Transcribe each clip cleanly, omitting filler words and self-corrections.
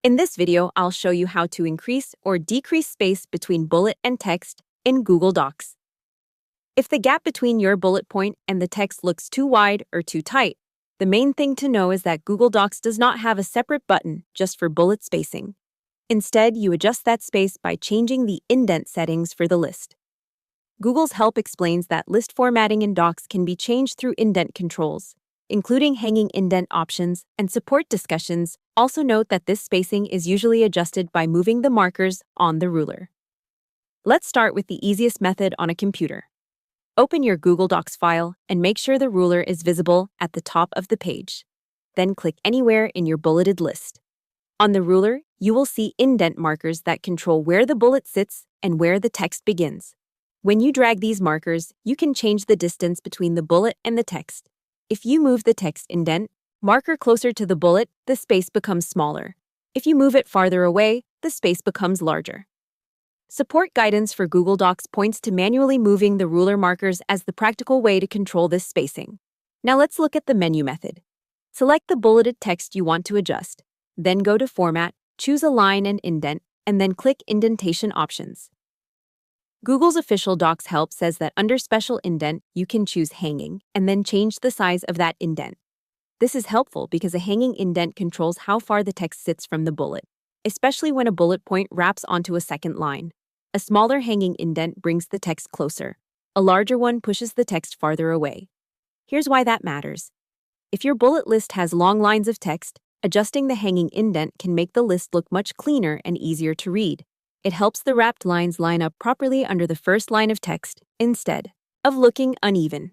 In this video, I'll show you how to increase or decrease space between bullet and text in Google Docs. If the gap between your bullet point and the text looks too wide or too tight, the main thing to know is that Google Docs does not have a separate button just for bullet spacing. Instead, you adjust that space by changing the indent settings for the list. Google's help explains that list formatting in Docs can be changed through indent controls, including hanging indent options and support discussions. Also note that this spacing is usually adjusted by moving the markers on the ruler. Let's start with the easiest method on a computer. Open your Google Docs file and make sure the ruler is visible at the top of the page. Then click anywhere in your bulleted list. On the ruler, you will see indent markers that control where the bullet sits and where the text begins. When you drag these markers, you can change the distance between the bullet and the text. If you move the text indent marker closer to the bullet, the space becomes smaller. If you move it farther away, the space becomes larger. Support guidance for Google Docs points to manually moving the ruler markers as the practical way to control this spacing. Now let's look at the menu method. Select the bulleted text you want to adjust. Then go to Format, choose Align and Indent, and then click Indentation Options. Google's official Docs help says that under Special Indent, you can choose Hanging and then change the size of that indent. This is helpful because a hanging indent controls how far the text sits from the bullet, especially when a bullet point wraps onto a second line. A smaller hanging indent brings the text closer. A larger one pushes the text farther away. Here's why that matters. If your bullet list has long lines of text, adjusting the hanging indent can make the list look much cleaner and easier to read. It helps the wrapped lines line up properly under the first line of text, instead of looking uneven.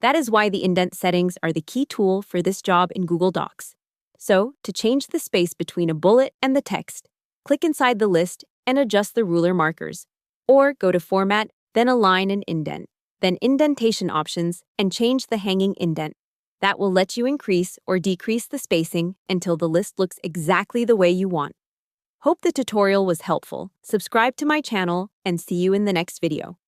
That is why the indent settings are the key tool for this job in Google Docs. So, to change the space between a bullet and the text, click inside the list and adjust the ruler markers, or go to Format, then Align and Indent, then Indentation Options, and change the hanging indent. That will let you increase or decrease the spacing until the list looks exactly the way you want. Hope the tutorial was helpful. Subscribe to my channel and see you in the next video.